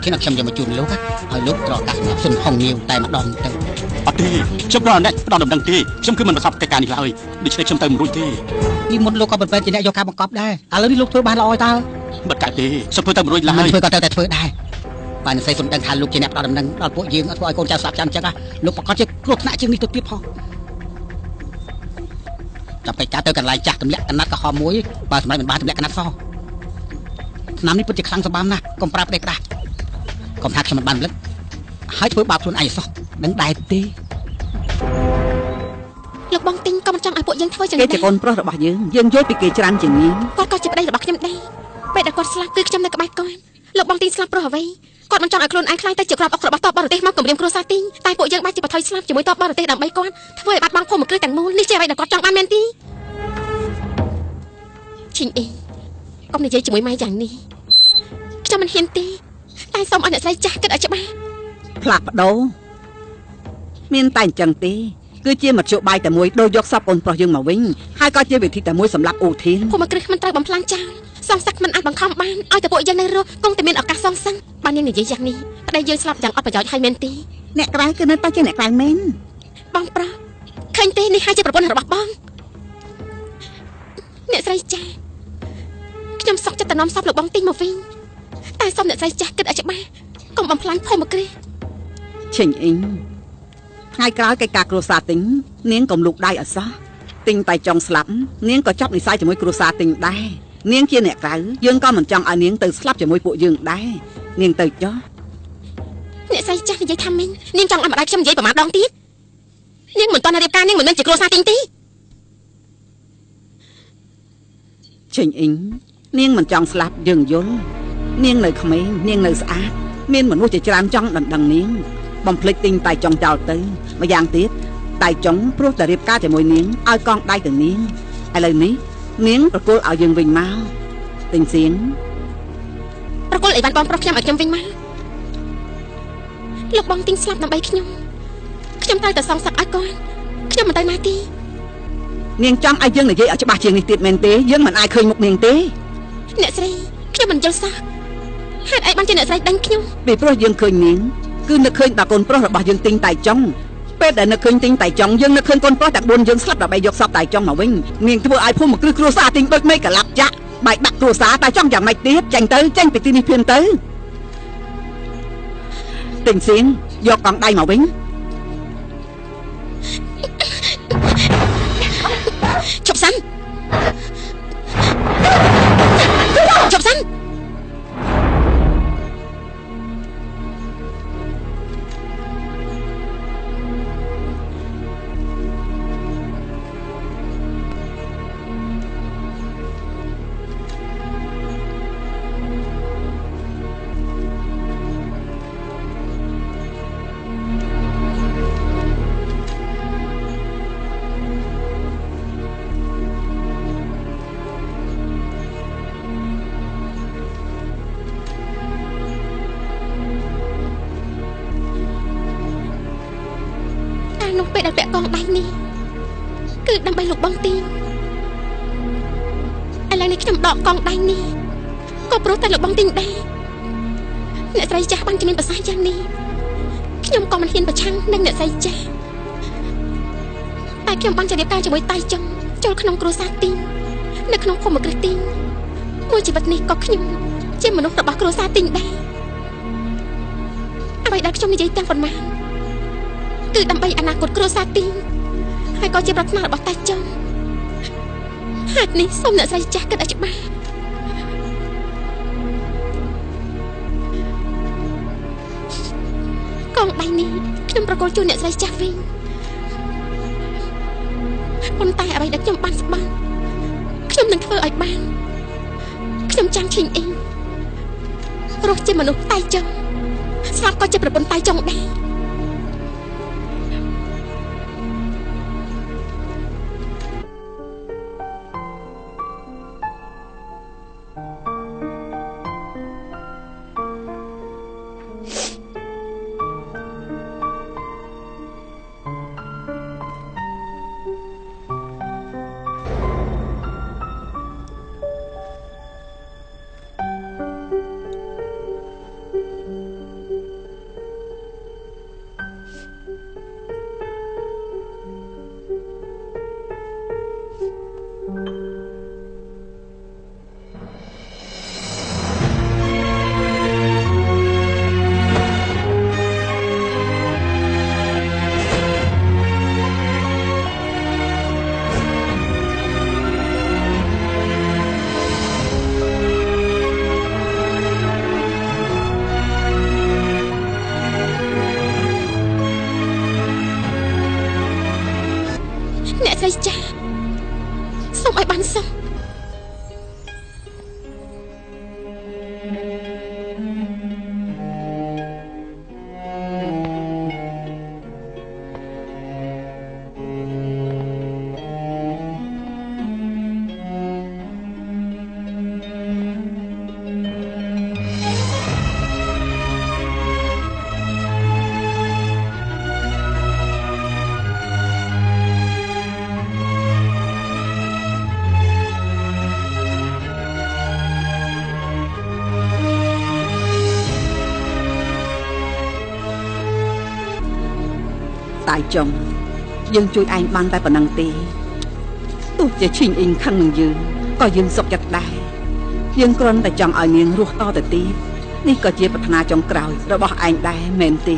ធានខ្ញុំយកមកជូនលោកហើយលោកត្រកាសសម្រាប់សុនហងងាវតែម្ដងទៅអត់ទេខ្ញុំគ្រាន់តែផ្ដល់ដំណឹងទេខ្ញុំគឺមិនប្រសពកិច្ចការនេះឡើយដូច្នេះខ្ញុំទៅមិនរួចទេពីមុនលោកក៏មិនបែរជាអ្នកយកការបង្កប់ដែរឥឡូវនេះលោកធ្វើបានល្អហើយតើមិនកើតទេខ្ញុំធ្វើទៅមិនរួចឡើយធ្វើក៏តែធ្វើដែរបើនិស័យសុនដឹងថាលោកជាអ្នកផ្ដល់ដំណឹងដល់ពួកយើងធ្វើឲ្យកូនចៅស្លាប់ចាំអញ្ចឹងលោកប្រកាសជាគ្រោះថ្នាក់ជាងនេះទៅទៀតផងចាំពេកការទៅកន្លែងចាស់ទម្លាក់កណាត់ក៏ហមមួយបើសម្រាប់មិនបានទម្លាក់កណាត់សឆ្នាំនេះពិតជាខ្លាំងសម្បំណាស់កុំប្រាប់ទេក្តាស់កុំថាខ្ញុំមិនបានរំលឹកហើយធ្វើបាបខ្លួនឯងសោះដឹងដែរទេលោកបងទីងក៏មិនចង់ឲ្យពួកយើងធ្វើចឹងដែរគេជាកូនប្រុសរបស់យើងយល់ពីគេច្រើនជាងនាងគាត់ក៏ជាប្តីរបស់ខ្ញុំដែរពេលដែលគាត់ស្លាប់គឺខ្ញុំនៅក្បែរគាត់លោកបងទីងស្លាប់ព្រោះអ្វីគាត់មិនចង់ឲ្យខ្លួនឯងខ្លាចទៅជាក្របអុករបស់តបបរទេសមកគម្រាមគ្រួសារទីងតែពួកយើងបាច់ជាបថុយស្លាប់ជាមួយតបបរទេសដើម្បីគាត់ធ្វើឲ្យបាត់បង់ភូមិគ្រឹះទាំងមូលនេះជាអ្វីដែលគាត់ចង់បានមែនទេឈិញអីកុំនិយាយជាមួយម៉ែយ៉ាងនេះខ្ញុំមិនហ៊ានទេតែសូមឲ្យអ្នកស្រីចាស់គិតឲ្យច្បាស់ផ្លាស់ប្ដូរមានតែអញ្ចឹងទេគឺជាមធ្យោបាយតែមួយដូចយកសពអូនប្រុសយើងមកវិញហើយក៏ជាវិធីតែមួយសម្រាប់អូធានភូមិគ្រឹះមិនត្រូវបំផ្លាញចោលសងសឹកមិនអាចបង្ខំបានឲ្យតែពួកយើងនៅរស់គង់តែមានឱកាសសងសឹកបានយើងនិយាយយ៉ាងនេះប្តីយើងស្លាប់យ៉ាងអត់ប្រយោជន៍ហើយមែនទេអ្នកក្រៅគឺនៅតែជាអ្នកក្រៅមែនបងប្រុសឃើញទេនេះហើយជាប្រពន្ធរបស់បងអ្នកស្រីចាស់ខ្ញុំសុខចិត្តទៅនាំសពលោកបងទីងមកវិញតែសូមអ្នកស្រីចាស់គិតឲ្យច្បាស់កុំបំផ្លាញភូមិគ្រឹះឈិញអ៊ីងថ្ងៃក្រោយកិច្ចការគ្រួសារទិញនាងកុំលូកដៃអសោះទិញតែចង់ស្លាប់នាងក៏ចាប់និស័យជាមួយគ្រួសារទិញដែរនាងជាអ្នកក្រៅយើងក៏មិនចង់ឲ្យនាងទៅស្លាប់ជាមួយពួកយើងដែរនាងទៅចុះអ្នកស្រីចាស់និយាយថាមិញនាងចង់ឲ្យម្ដាយខ្ញុំនិយាយប្រមាណដងទៀតនាងមិនទាន់រៀបការនាងមិនមែនជាគ្រួសារទិញទេឈិញអ៊ីងនាងមិនចង់ស្លាប់យើងយល់នាងនៅក្មេងនាងនៅស្អាតមានមនុស្សជាច្រើនចង់ដណ្ដឹងនាងបំភ្លេចទិញតែចង់ចោលទៅម្យ៉ាងទៀតតែចង់ព្រោះតែរៀបការជាមួយនាងឲ្យកងដៃទៅនាងឥឡូវនេះនាងប្រគល់ឲ្យយើងវិញមកទិញសៀងប្រគល់អីបានបងប្រុសខ្ញុំឲ្យខ្ញុំវិញមកលោកបងទិញស្លាប់ដើម្បីខ្ញុំត្រូវតែសងសឹកឲ្យគាត់ខ្ញុំមិនទៅណាទេនាងចង់ឲ្យយើងនិយាយឲ្យច្បាស់ជាងនេះទៀតមែនទេយើងមិនអាចឃើញមុខនាងទេអ្នកស្រីខ្ញុំមិនយល់សោះហេតុអីបានជាអ្នកស្រីដេញខ្ញុំពីព្រោះយើងឃើញនាងគឺនឹកឃើញដល់កូនប្រុសរបស់យើងទិញតែចង់ពេលដែលនឹកឃើញទិញតែចង់យើងនឹកឃើញកូនប្រុសទាំង4យើងស្លាប់ដើម្បីយកសពតែចង់មកវិញនាងធ្វើឲ្យភូមិគ្រឹះគ្រួសារទិញដូចមេកលាប់ចាក់បែកបាក់គ្រួសារតែចង់យ៉ាងម៉េចទៀតចេញពីទីនេះភ្លាមទៅទិញសៀងយកកងដៃមកវិញជប់សិនជប់សិននោះពេលដែលពាក់កងដៃនេះគឺដើម្បីលោកបងទីងឥឡូវនេះខ្ញុំដកកងដៃនេះក៏ព្រោះតែលោកបងទីងដែរអ្នកស្រីចាស់បានជំនាញប្រសាយ៉ាងនេះខ្ញុំក៏មិនហ៊ានប្រឆាំងនឹងអ្នកស្រីចាស់តែខ្ញុំបានជារៀបការជាមួយតៃចុងចូលក្នុងគ្រួសារទីងនៅក្នុងភូមិគ្រឹះទីងមួយជីវិតនេះក៏ខ្ញុំជាមនុស្សរបស់គ្រួសារទីងដែរអ្វីដែលខ្ញុំនិយាយទាំងប៉ុន្មានគឺដើម្បីអនាគតគ្រួសារទីងហើយក៏ជាប្រាថ្នារបស់តាចុងហេតុនេះសូមអ្នកស្រីចាស់គិតឲ្យច្បាស់កងដៃនេះខ្ញុំប្រកល់ជូនអ្នកស្រីចាស់វិញប៉ុន្តែអ្វីដែលខ្ញុំបានស្បានខ្ញុំនឹងធ្វើឲ្យបានខ្ញុំចង់ឈិញអ៊ីងរស់ជាមនុស្សតៃចុងស្លាប់ក៏ជាប្រពន្ធតៃចុងដែរ តាយចុងយើងជួយឯងបានតែប៉ុណ្ណឹងទេទោះជាឈីងអ៊ីងខឹងនឹងយើងក៏យើងសុខចិត្តដែរយើងគ្រាន់តែចង់ឲ្យនាងរស់តទៅទៀតនេះក៏ជាប្រាថ្នាចុងក្រោយរបស់ឯងដែរមែនទេ